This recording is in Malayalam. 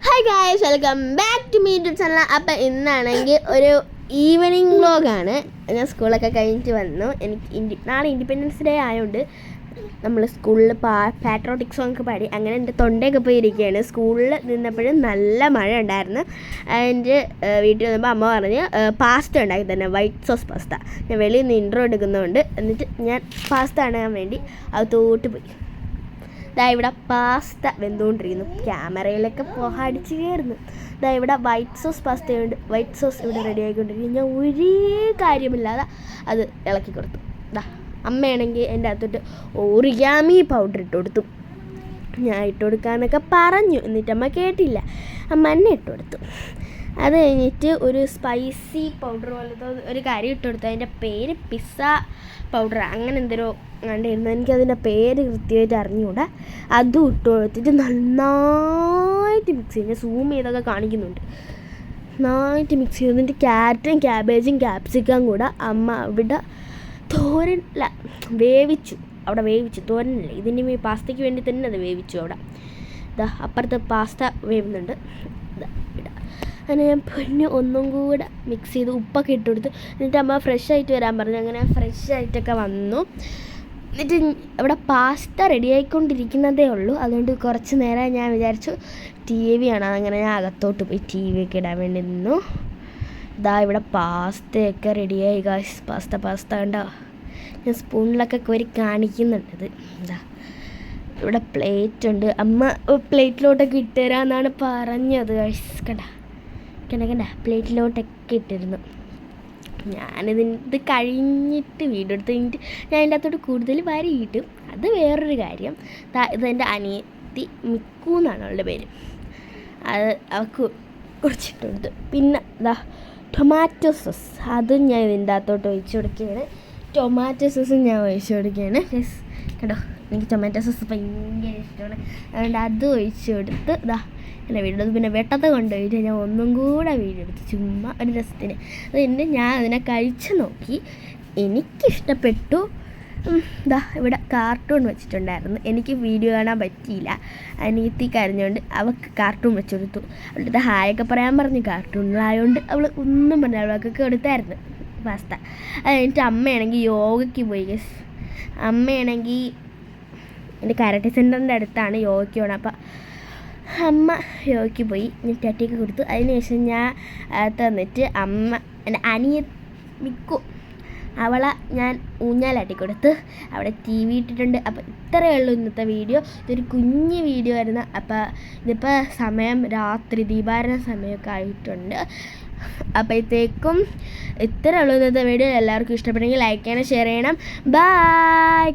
Hi guys, welcome back to me YouTube channel. അപ്പം ഇന്നാണെങ്കിൽ ഒരു ഈവനിങ് വ്ലോഗാണ്. ഞാൻ സ്കൂളൊക്കെ കഴിഞ്ഞിട്ട് വന്നു. എനിക്ക് നാളെ ഇൻഡിപെൻഡൻസ് ഡേ ആയതുകൊണ്ട് നമ്മൾ സ്കൂളിൽ പാട്രോട്ടിക് സോങ് പാടി. അങ്ങനെ എൻ്റെ തൊണ്ടയൊക്കെ പോയി ഇരിക്കുകയാണ്. സ്കൂളിൽ നിന്നപ്പോഴും നല്ല മഴ ഉണ്ടായിരുന്നു. എൻ്റെ വീട്ടിൽ വന്നപ്പോൾ അമ്മ പറഞ്ഞ് പാസ്ത ഉണ്ടാക്കി തന്നെ, വൈറ്റ് സോസ് പാസ്ത. ഞാൻ വെളിയിൽ നിന്ന് ഇൻട്രോ എടുക്കുന്നതുകൊണ്ട് എന്നിട്ട് ഞാൻ പാസ്ത ഉണ്ടാകാൻ വേണ്ടി അകത്തോട്ട് പോയി. ഇവിടെ പാസ്ത വെന്തുകൊണ്ടിരിക്കുന്നു. ക്യാമറയിലൊക്കെ അടിച്ച് കയറുന്നു. ഇവിടെ വൈറ്റ് സോസ് പാസ്തയുണ്ട്. വൈറ്റ് സോസ് ഇവിടെ റെഡി ആയിക്കൊണ്ടിരിക്കുന്നു. ഞാൻ ഒരു കാര്യമില്ലാതെ അത് ഇളക്കി കൊടുത്തു. അമ്മയാണെങ്കിൽ എൻ്റെ അകത്തോട്ട് ഓറിഗാമി പൗഡർ ഇട്ട് കൊടുത്തു. ഞാൻ ഇട്ട് കൊടുക്കാമെന്നൊക്കെ പറഞ്ഞു, എന്നിട്ട് അമ്മ കേട്ടില്ല. അമ്മ എന്നെ ഇട്ട് കൊടുത്തു. അത് കഴിഞ്ഞിട്ട് ഒരു സ്പൈസി പൗഡർ പോലത്തെ ഒരു കാര്യം ഇട്ട് കൊടുത്തു. അതിൻ്റെ പേര് പിസ്സ പൗഡർ അങ്ങനെ എന്തോരോ കണ്ടിരുന്നു. എനിക്കതിൻ്റെ പേര് കൃത്യമായിട്ട് അറിഞ്ഞുകൂടാ. അതും ഇട്ട് കൊടുത്തിട്ട് നന്നായിട്ട് മിക്സ് ചെയ്ത് ഞാൻ സൂം ചെയ്തൊക്കെ കാണിക്കുന്നുണ്ട്. നന്നായിട്ട് മിക്സ് ചെയ്ത് എന്നിട്ട് ക്യാരറ്റും ക്യാബേജും ക്യാപ്സിക്കം കൂടെ അമ്മ അവിടെ തോരനല്ല വേവിച്ചു. അവിടെ വേവിച്ചു, തോരനല്ലേ, ഇതിന് പാസ്തയ്ക്ക് വേണ്ടി തന്നെ അത് വേവിച്ചു. അവിടെ അപ്പുറത്ത് പാസ്ത വേവുന്നുണ്ട്. അങ്ങനെ ഞാൻ പൊന്നു ഒന്നും കൂടെ മിക്സ് ചെയ്ത് ഉപ്പൊക്കെ ഇട്ട് കൊടുത്ത്. എന്നിട്ട് അമ്മ ഫ്രഷ് ആയിട്ട് വരാൻ പറഞ്ഞു. അങ്ങനെ ഫ്രഷ് ആയിട്ടൊക്കെ വന്നു. എന്നിട്ട് ഇവിടെ പാസ്ത റെഡി ആയിക്കൊണ്ടിരിക്കുന്നതേ ഉള്ളൂ. അതുകൊണ്ട് കുറച്ച് നേരം ഞാൻ വിചാരിച്ചു TV ആണ്. അങ്ങനെ ഞാൻ അകത്തോട്ട് പോയി TV ഒക്കെ ഇടാൻ വേണ്ടി നിന്നു. ഇവിടെ പാസ്തയൊക്കെ റെഡിയായി ഗായ്സ്. പാസ്ത കണ്ടോ, ഞാൻ സ്പൂണിലൊക്കെ കോരി കാണിക്കുന്നുണ്ട്. ഇവിടെ പ്ലേറ്റ് ഉണ്ട്. അമ്മ പ്ലേറ്റിലോട്ടൊക്കെ ഇട്ടുതരാമെന്നാണ് പറഞ്ഞത് ഗായ്സ്. കണ്ട പ്ലേറ്റിലോട്ടൊക്കെ ഇട്ടിരുന്നു. ഇത് കഴിഞ്ഞിട്ട് വീഡിയോ എടുത്ത് കഴിഞ്ഞിട്ട് ഞാൻ അതിൻ്റെ അകത്തോട്ട് കൂടുതൽ വരിയിട്ടും അത് വേറൊരു കാര്യം. ഇതെൻ്റെ അനിയത്തി മിക്കു എന്നാണ് അവളുടെ പേര്. അത് അവൾക്ക് കുറച്ചിട്ട് കൊടുത്തു. പിന്നെ ടൊമാറ്റോ സോസ് അതും ഞാൻ ഇതിൻ്റെ അകത്തോട്ട് ഒഴിച്ചു കൊടുക്കുകയാണ്. ടൊമാറ്റോ സോസും ഞാൻ ഒഴിച്ചു കൊടുക്കുകയാണ്. കേട്ടോ, എനിക്ക് ടൊമാറ്റോ സോസ് ഭയങ്കര ഇഷ്ടമാണ്. അതുകൊണ്ട് അതും ഒഴിച്ചു കൊടുത്ത് എൻ്റെ വീഡിയോ എടുത്ത് പിന്നെ വെട്ടത്തെ കൊണ്ടുപോയിട്ട് ഞാൻ ഒന്നും കൂടെ വീഡിയോ എടുത്ത് ചുമ്മാ ഒരു രസത്തിന്. അതുകൊണ്ട് ഞാൻ അതിനെ കഴിച്ച് നോക്കി, എനിക്കിഷ്ടപ്പെട്ടു. ഇവിടെ കാർട്ടൂൺ വെച്ചിട്ടുണ്ടായിരുന്നു. എനിക്ക് വീഡിയോ കാണാൻ പറ്റിയില്ല. അനിയത്തി കരഞ്ഞുകൊണ്ട് അവൾക്ക് കാർട്ടൂൺ വെച്ച് കൊടുത്തു. അവളുടെ ഹായൊക്കെ പറയാൻ പറഞ്ഞു. കാർട്ടൂണിലായതുകൊണ്ട് അവൾ ഒന്നും പറഞ്ഞ അവൾക്കൊക്കെ കൊടുത്തായിരുന്നു പാസ്ത. അത് കഴിഞ്ഞിട്ട് അമ്മയാണെങ്കിൽ യോഗയ്ക്ക് പോയി. അമ്മയാണെങ്കിൽ എൻ്റെ കരാട്ടെ സെൻറ്ററിൻ്റെ അടുത്താണ് യോഗയ്ക്ക് പോകണം. അപ്പം അമ്മ യോഗയ്ക്ക് പോയി. ഞാൻ ടട്ടിയൊക്കെ കൊടുത്തു. അതിനുശേഷം ഞാൻ തന്നിട്ട് അമ്മ എൻ്റെ മിക്കു അവളെ ഞാൻ ഊഞ്ഞാലാട്ടി കൊടുത്ത്. അവിടെ TV ഇട്ടിട്ടുണ്ട്. അപ്പോൾ ഇത്രയേ ഉള്ളൂ ഇന്നത്തെ വീഡിയോ. ഇതൊരു കുഞ്ഞ് വീഡിയോ ആയിരുന്നു. അപ്പോൾ ഇതിപ്പോൾ സമയം രാത്രി ദീപാരാധന സമയമൊക്കെ ആയിട്ടുണ്ട്. അപ്പോഴത്തേക്കും ഇത്രയേ ഉള്ളൂ ഇന്നത്തെ വീഡിയോ. എല്ലാവർക്കും ഇഷ്ടപ്പെട്ടെങ്കിൽ ലൈക്ക് ചെയ്യണം, ഷെയർ ചെയ്യണം. ബൈ.